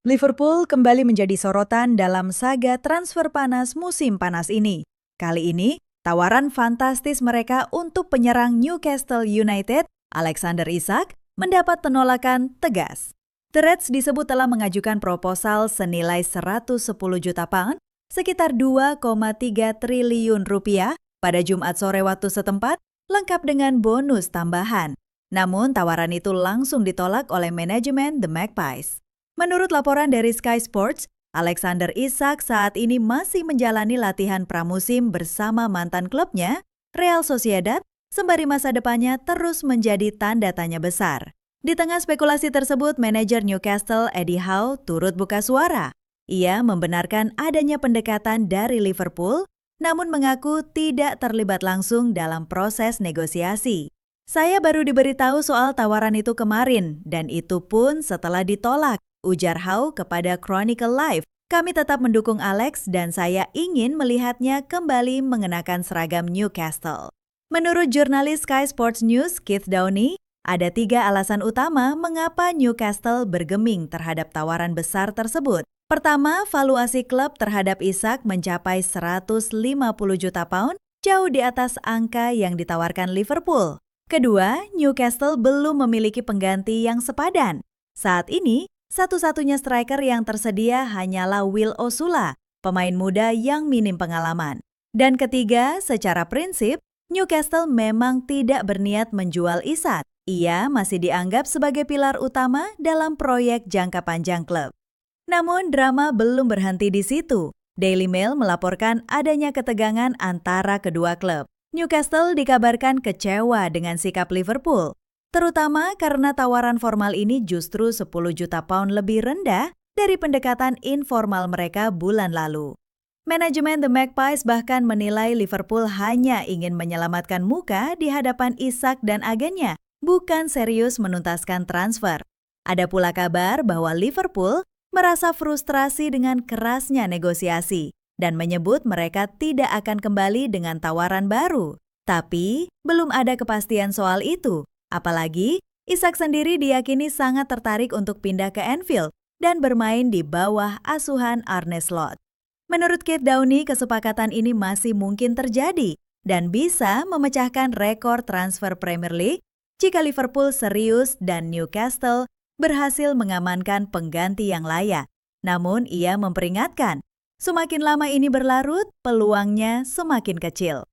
Liverpool kembali menjadi sorotan dalam saga transfer panas musim panas ini. Kali ini, tawaran fantastis mereka untuk penyerang Newcastle United, Alexander Isak, mendapat penolakan tegas. The Reds disebut telah mengajukan proposal senilai 110 juta pound, sekitar 2,3 triliun rupiah, pada Jumat sore waktu setempat, lengkap dengan bonus tambahan. Namun, tawaran itu langsung ditolak oleh manajemen The Magpies. Menurut laporan dari Sky Sports, Alexander Isak saat ini masih menjalani latihan pramusim bersama mantan klubnya, Real Sociedad, sembari masa depannya terus menjadi tanda tanya besar. Di tengah spekulasi tersebut, manajer Newcastle Eddie Howe turut buka suara. Ia membenarkan adanya pendekatan dari Liverpool, namun mengaku tidak terlibat langsung dalam proses negosiasi. Saya baru diberitahu soal tawaran itu kemarin, dan itu pun setelah ditolak, ujar Howe kepada Chronicle Live. Kami tetap mendukung Alex dan saya ingin melihatnya kembali mengenakan seragam Newcastle. Menurut jurnalis Sky Sports News, Keith Downey, ada 3 alasan utama mengapa Newcastle bergeming terhadap tawaran besar tersebut. Pertama, valuasi klub terhadap Isak mencapai 150 juta pound, jauh di atas angka yang ditawarkan Liverpool. Kedua, Newcastle belum memiliki pengganti yang sepadan. Saat ini, satu-satunya striker yang tersedia hanyalah Will Osula, pemain muda yang minim pengalaman. Dan ketiga, secara prinsip, Newcastle memang tidak berniat menjual Isak. Ia masih dianggap sebagai pilar utama dalam proyek jangka panjang klub. Namun drama belum berhenti di situ. Daily Mail melaporkan adanya ketegangan antara kedua klub. Newcastle dikabarkan kecewa dengan sikap Liverpool, terutama karena tawaran formal ini justru 10 juta pound lebih rendah dari pendekatan informal mereka bulan lalu. Manajemen The Magpies bahkan menilai Liverpool hanya ingin menyelamatkan muka di hadapan Isak dan agennya, bukan serius menuntaskan transfer. Ada pula kabar bahwa Liverpool merasa frustrasi dengan kerasnya negosiasi dan menyebut mereka tidak akan kembali dengan tawaran baru. Tapi, belum ada kepastian soal itu. Apalagi, Isak sendiri diyakini sangat tertarik untuk pindah ke Anfield dan bermain di bawah asuhan Arne Slot. Menurut Keith Downey, kesepakatan ini masih mungkin terjadi dan bisa memecahkan rekor transfer Premier League jika Liverpool serius dan Newcastle berhasil mengamankan pengganti yang layak. Namun, ia memperingatkan, semakin lama ini berlarut, peluangnya semakin kecil.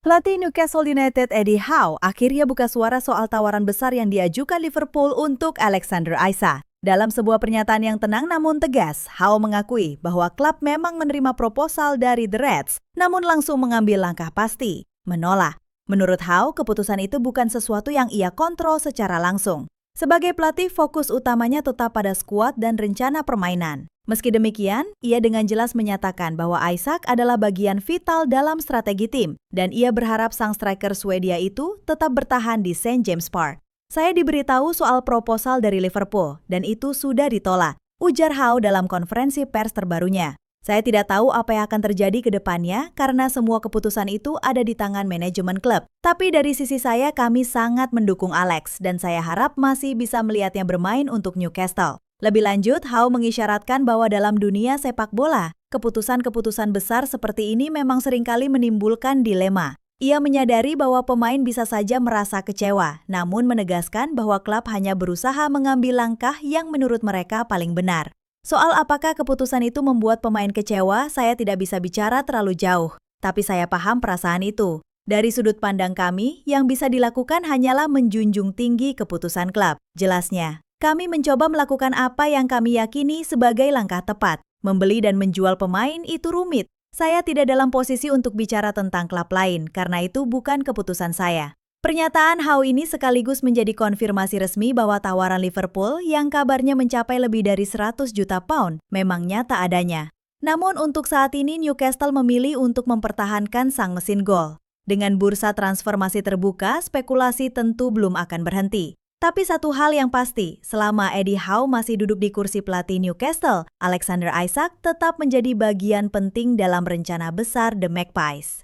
Pelatih Newcastle United Eddie Howe akhirnya buka suara soal tawaran besar yang diajukan Liverpool untuk Alexander Isak. Dalam sebuah pernyataan yang tenang namun tegas, Howe mengakui bahwa klub memang menerima proposal dari The Reds, namun langsung mengambil langkah pasti, menolak. Menurut Howe, keputusan itu bukan sesuatu yang ia kontrol secara langsung. Sebagai pelatih, fokus utamanya tetap pada skuad dan rencana permainan. Meski demikian, ia dengan jelas menyatakan bahwa Isak adalah bagian vital dalam strategi tim, dan ia berharap sang striker Swedia itu tetap bertahan di St. James Park. Saya diberitahu soal proposal dari Liverpool, dan itu sudah ditolak, ujar Howe dalam konferensi pers terbarunya. Saya tidak tahu apa yang akan terjadi ke depannya karena semua keputusan itu ada di tangan manajemen klub. Tapi dari sisi saya, kami sangat mendukung Alex dan saya harap masih bisa melihatnya bermain untuk Newcastle. Lebih lanjut, Howe mengisyaratkan bahwa dalam dunia sepak bola, keputusan-keputusan besar seperti ini memang seringkali menimbulkan dilema. Ia menyadari bahwa pemain bisa saja merasa kecewa, namun menegaskan bahwa klub hanya berusaha mengambil langkah yang menurut mereka paling benar. Soal apakah keputusan itu membuat pemain kecewa, saya tidak bisa bicara terlalu jauh. Tapi saya paham perasaan itu. Dari sudut pandang kami, yang bisa dilakukan hanyalah menjunjung tinggi keputusan klub. Jelasnya, kami mencoba melakukan apa yang kami yakini sebagai langkah tepat. Membeli dan menjual pemain itu rumit. Saya tidak dalam posisi untuk bicara tentang klub lain, karena itu bukan keputusan saya. Pernyataan Howe ini sekaligus menjadi konfirmasi resmi bahwa tawaran Liverpool yang kabarnya mencapai lebih dari 100 juta pound memang nyata adanya. Namun untuk saat ini Newcastle memilih untuk mempertahankan sang mesin gol. Dengan bursa transfer masih terbuka, spekulasi tentu belum akan berhenti. Tapi satu hal yang pasti, selama Eddie Howe masih duduk di kursi pelatih Newcastle, Alexander Isak tetap menjadi bagian penting dalam rencana besar The Magpies.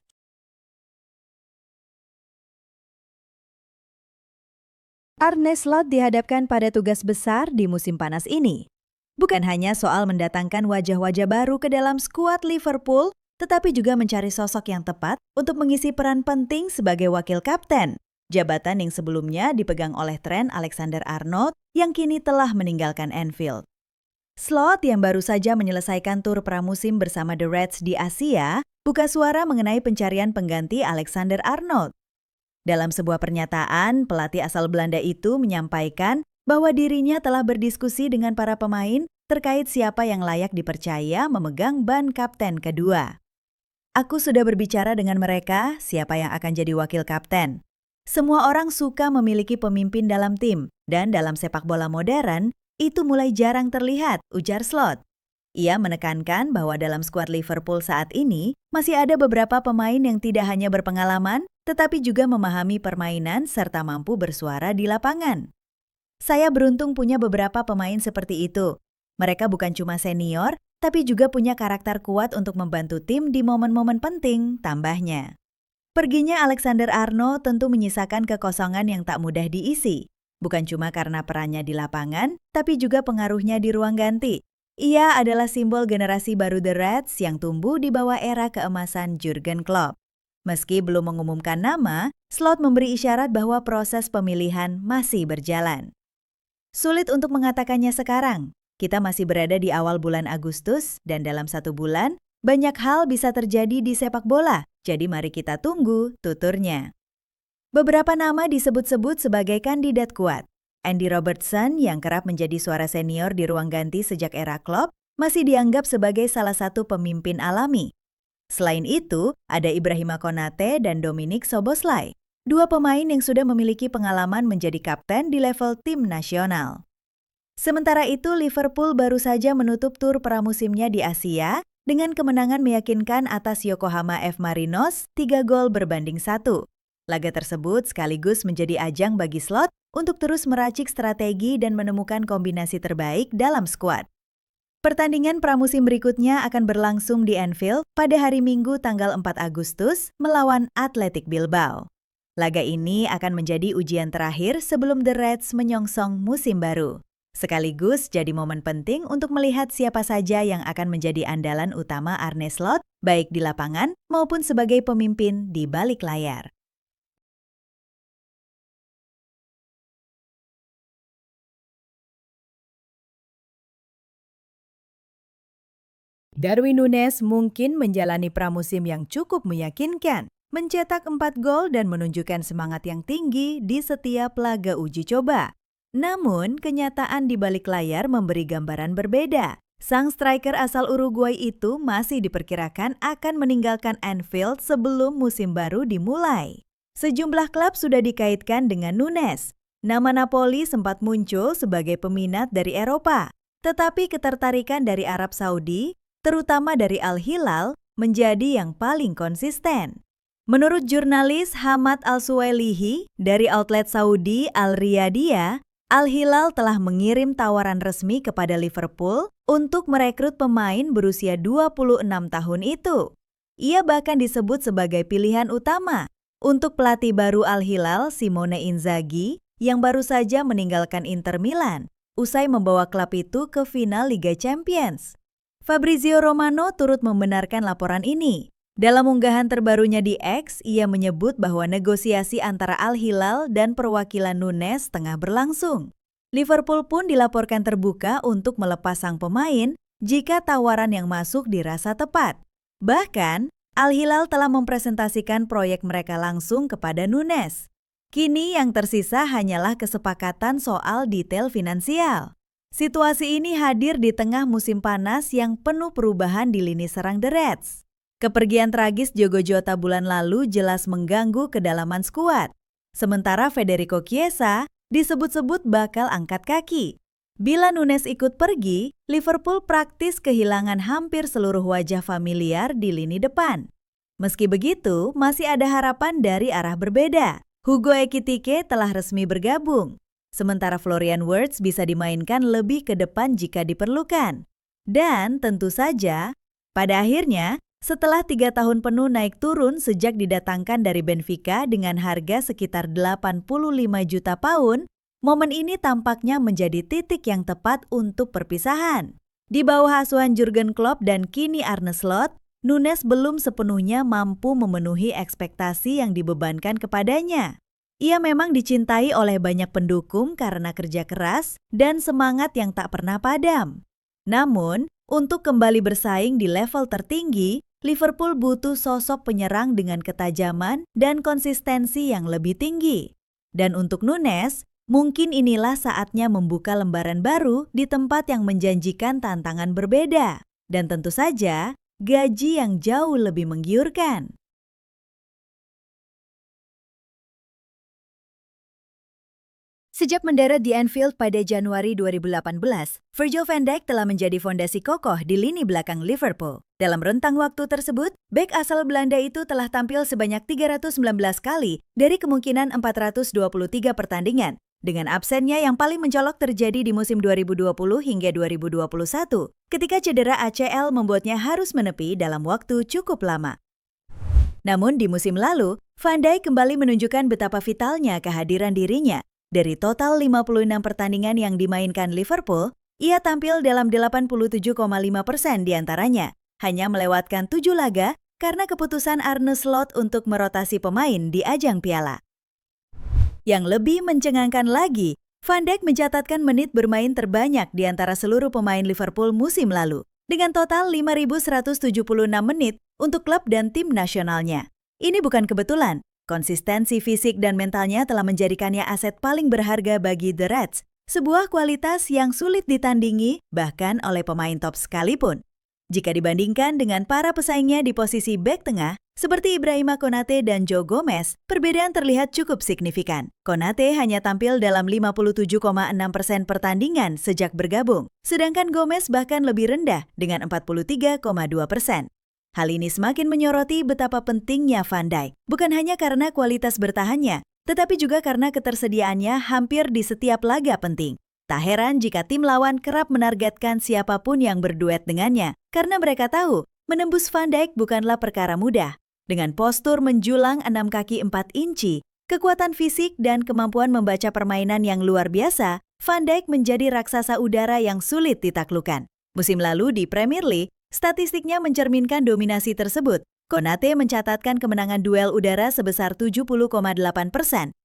Arne Slot dihadapkan pada tugas besar di musim panas ini. Bukan hanya soal mendatangkan wajah-wajah baru ke dalam skuad Liverpool, tetapi juga mencari sosok yang tepat untuk mengisi peran penting sebagai wakil kapten. Jabatan yang sebelumnya dipegang oleh Trent Alexander-Arnold yang kini telah meninggalkan Anfield. Slot yang baru saja menyelesaikan tur pramusim bersama The Reds di Asia, buka suara mengenai pencarian pengganti Alexander-Arnold. Dalam sebuah pernyataan, pelatih asal Belanda itu menyampaikan bahwa dirinya telah berdiskusi dengan para pemain terkait siapa yang layak dipercaya memegang ban kapten kedua. Aku sudah berbicara dengan mereka siapa yang akan jadi wakil kapten. Semua orang suka memiliki pemimpin dalam tim, dan dalam sepak bola modern, itu mulai jarang terlihat, ujar Slot. Ia menekankan bahwa dalam skuad Liverpool saat ini, masih ada beberapa pemain yang tidak hanya berpengalaman, tetapi juga memahami permainan serta mampu bersuara di lapangan. Saya beruntung punya beberapa pemain seperti itu. Mereka bukan cuma senior, tapi juga punya karakter kuat untuk membantu tim di momen-momen penting, tambahnya. Perginya Alexander-Arnold tentu menyisakan kekosongan yang tak mudah diisi. Bukan cuma karena perannya di lapangan, tapi juga pengaruhnya di ruang ganti. Ia adalah simbol generasi baru The Reds yang tumbuh di bawah era keemasan Jurgen Klopp. Meski belum mengumumkan nama, Slot memberi isyarat bahwa proses pemilihan masih berjalan. Sulit untuk mengatakannya sekarang. Kita masih berada di awal bulan Agustus dan dalam 1 bulan, banyak hal bisa terjadi di sepak bola. Jadi mari kita tunggu tuturnya. Beberapa nama disebut-sebut sebagai kandidat kuat. Andy Robertson yang kerap menjadi suara senior di ruang ganti sejak era Klopp masih dianggap sebagai salah satu pemimpin alami. Selain itu, ada Ibrahima Konate dan Dominic Szoboszlai, dua pemain yang sudah memiliki pengalaman menjadi kapten di level tim nasional. Sementara itu, Liverpool baru saja menutup tur pramusimnya di Asia dengan kemenangan meyakinkan atas Yokohama F. Marinos 3-1. Laga tersebut sekaligus menjadi ajang bagi Slot untuk terus meracik strategi dan menemukan kombinasi terbaik dalam skuad. Pertandingan pramusim berikutnya akan berlangsung di Anfield pada hari Minggu tanggal 4 Agustus melawan Athletic Bilbao. Laga ini akan menjadi ujian terakhir sebelum The Reds menyongsong musim baru. Sekaligus jadi momen penting untuk melihat siapa saja yang akan menjadi andalan utama Arne Slot, baik di lapangan maupun sebagai pemimpin di balik layar. Darwin Núñez mungkin menjalani pramusim yang cukup meyakinkan, mencetak 4 gol dan menunjukkan semangat yang tinggi di setiap laga uji coba. Namun, kenyataan di balik layar memberi gambaran berbeda. Sang striker asal Uruguay itu masih diperkirakan akan meninggalkan Anfield sebelum musim baru dimulai. Sejumlah klub sudah dikaitkan dengan Núñez. Nama Napoli sempat muncul sebagai peminat dari Eropa, tetapi ketertarikan dari Arab Saudi, terutama dari Al Hilal, menjadi yang paling konsisten. Menurut jurnalis Hamad Al-Suwailihi dari outlet Saudi Al Riyadiyah, Al Hilal telah mengirim tawaran resmi kepada Liverpool untuk merekrut pemain berusia 26 tahun itu. Ia bahkan disebut sebagai pilihan utama untuk pelatih baru Al Hilal, Simone Inzaghi, yang baru saja meninggalkan Inter Milan, usai membawa klub itu ke final Liga Champions. Fabrizio Romano turut membenarkan laporan ini. Dalam unggahan terbarunya di X, ia menyebut bahwa negosiasi antara Al Hilal dan perwakilan Núñez tengah berlangsung. Liverpool pun dilaporkan terbuka untuk melepas sang pemain jika tawaran yang masuk dirasa tepat. Bahkan, Al Hilal telah mempresentasikan proyek mereka langsung kepada Núñez. Kini yang tersisa hanyalah kesepakatan soal detail finansial. Situasi ini hadir di tengah musim panas yang penuh perubahan di lini serang The Reds. Kepergian tragis Diogo Jota bulan lalu jelas mengganggu kedalaman skuad. Sementara Federico Chiesa disebut-sebut bakal angkat kaki. Bila Núñez ikut pergi, Liverpool praktis kehilangan hampir seluruh wajah familiar di lini depan. Meski begitu, masih ada harapan dari arah berbeda. Hugo Ekitike telah resmi bergabung. Sementara Florian Wirtz bisa dimainkan lebih ke depan jika diperlukan. Dan tentu saja, pada akhirnya, setelah 3 tahun penuh naik turun sejak didatangkan dari Benfica dengan harga sekitar 85 juta pound, Momen ini tampaknya menjadi titik yang tepat untuk perpisahan. Di bawah asuhan Jurgen Klopp dan kini Arne Slot, Nunes belum sepenuhnya mampu memenuhi ekspektasi yang dibebankan kepadanya. Ia memang dicintai oleh banyak pendukung karena kerja keras dan semangat yang tak pernah padam. Namun, untuk kembali bersaing di level tertinggi, Liverpool butuh sosok penyerang dengan ketajaman dan konsistensi yang lebih tinggi. Dan untuk Nunes, mungkin inilah saatnya membuka lembaran baru di tempat yang menjanjikan tantangan berbeda. Dan tentu saja, gaji yang jauh lebih menggiurkan. Sejak mendarat di Anfield pada Januari 2018, Virgil van Dijk telah menjadi fondasi kokoh di lini belakang Liverpool. Dalam rentang waktu tersebut, bek asal Belanda itu telah tampil sebanyak 319 kali dari kemungkinan 423 pertandingan, dengan absennya yang paling mencolok terjadi di musim 2020 hingga 2021, ketika cedera ACL membuatnya harus menepi dalam waktu cukup lama. Namun di musim lalu, Van Dijk kembali menunjukkan betapa vitalnya kehadiran dirinya. Dari total 56 pertandingan yang dimainkan Liverpool, ia tampil dalam 87,5% diantaranya, hanya melewatkan 7 laga karena keputusan Arne Slot untuk merotasi pemain di ajang piala. Yang lebih mencengangkan lagi, Van Dijk mencatatkan menit bermain terbanyak di antara seluruh pemain Liverpool musim lalu, dengan total 5.176 menit untuk klub dan tim nasionalnya. Ini bukan kebetulan. Konsistensi fisik dan mentalnya telah menjadikannya aset paling berharga bagi The Reds, sebuah kualitas yang sulit ditandingi bahkan oleh pemain top sekalipun. Jika dibandingkan dengan para pesaingnya di posisi bek tengah, seperti Ibrahima Konate dan Joe Gomez, perbedaan terlihat cukup signifikan. Konate hanya tampil dalam 57,6% pertandingan sejak bergabung, sedangkan Gomez bahkan lebih rendah dengan 43,2%. Hal ini semakin menyoroti betapa pentingnya Van Dijk, bukan hanya karena kualitas bertahannya, tetapi juga karena ketersediaannya hampir di setiap laga penting. Tak heran jika tim lawan kerap menargetkan siapapun yang berduet dengannya, karena mereka tahu menembus Van Dijk bukanlah perkara mudah. Dengan postur menjulang 6 kaki 4 inci, kekuatan fisik dan kemampuan membaca permainan yang luar biasa, Van Dijk menjadi raksasa udara yang sulit ditaklukkan. Musim lalu di Premier League, statistiknya mencerminkan dominasi tersebut. Konate mencatatkan kemenangan duel udara sebesar 70,8%,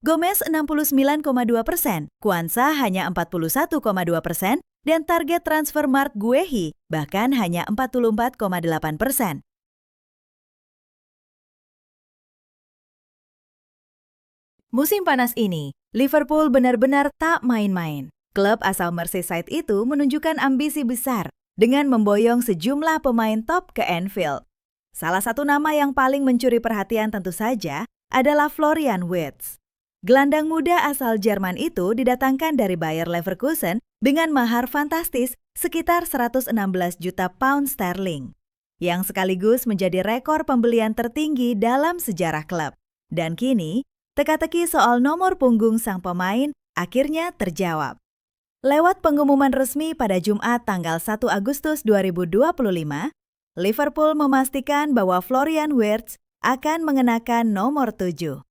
Gomez 69,2%, Quansah hanya 41,2%, dan target transfer Mark Guehi bahkan hanya 44,8%. Musim panas ini, Liverpool benar-benar tak main-main. Klub asal Merseyside itu menunjukkan ambisi besar dengan memboyong sejumlah pemain top ke Anfield. Salah satu nama yang paling mencuri perhatian tentu saja adalah Florian Wirtz. Gelandang muda asal Jerman itu didatangkan dari Bayer Leverkusen dengan mahar fantastis sekitar 116 juta pound sterling, yang sekaligus menjadi rekor pembelian tertinggi dalam sejarah klub. Dan kini, teka-teki soal nomor punggung sang pemain akhirnya terjawab. Lewat pengumuman resmi pada Jumat tanggal 1 Agustus 2025, Liverpool memastikan bahwa Florian Wirtz akan mengenakan nomor 7.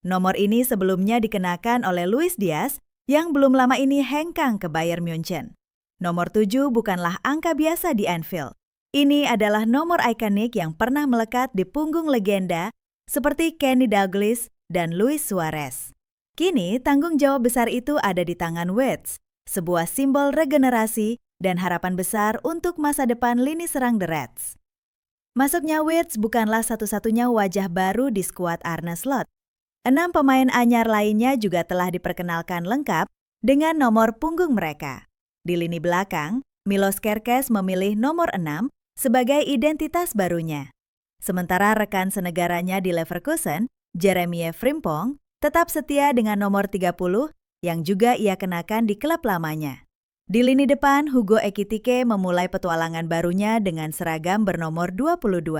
Nomor ini sebelumnya dikenakan oleh Luis Diaz yang belum lama ini hengkang ke Bayern München. Nomor 7 bukanlah angka biasa di Anfield. Ini adalah nomor ikonik yang pernah melekat di punggung legenda seperti Kenny Dalglish dan Luis Suarez. Kini tanggung jawab besar itu ada di tangan Wirtz, sebuah simbol regenerasi dan harapan besar untuk masa depan lini serang The Reds. Masuknya Wirtz bukanlah satu-satunya wajah baru di skuad Arne Slot. 6 pemain anyar lainnya juga telah diperkenalkan lengkap dengan nomor punggung mereka. Di lini belakang, Milos Kerkez memilih nomor 6 sebagai identitas barunya. Sementara rekan senegaranya di Leverkusen, Jeremie Frimpong, tetap setia dengan nomor 30 yang juga ia kenakan di klub lamanya. Di lini depan, Hugo Ekitike memulai petualangan barunya dengan seragam bernomor 22.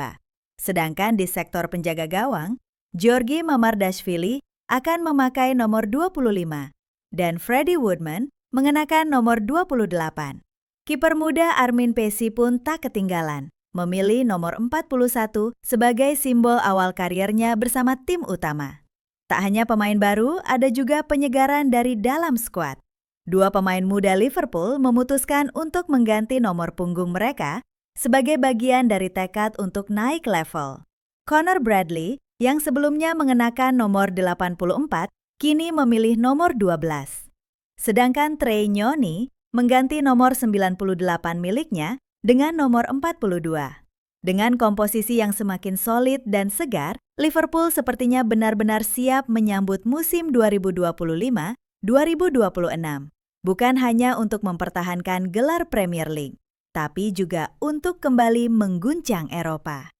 Sedangkan di sektor penjaga gawang, Georgi Mamardashvili akan memakai nomor 25 dan Freddie Woodman mengenakan nomor 28. Kiper muda Armin Pessi pun tak ketinggalan, memilih nomor 41 sebagai simbol awal kariernya bersama tim utama. Tak hanya pemain baru, ada juga penyegaran dari dalam skuad. Dua pemain muda Liverpool memutuskan untuk mengganti nomor punggung mereka sebagai bagian dari tekad untuk naik level. Connor Bradley, yang sebelumnya mengenakan nomor 84, kini memilih nomor 12. Sedangkan Trey Nyoni mengganti nomor 98 miliknya dengan nomor 42. Dengan komposisi yang semakin solid dan segar, Liverpool sepertinya benar-benar siap menyambut musim 2025-2026. Bukan hanya untuk mempertahankan gelar Premier League, tapi juga untuk kembali mengguncang Eropa.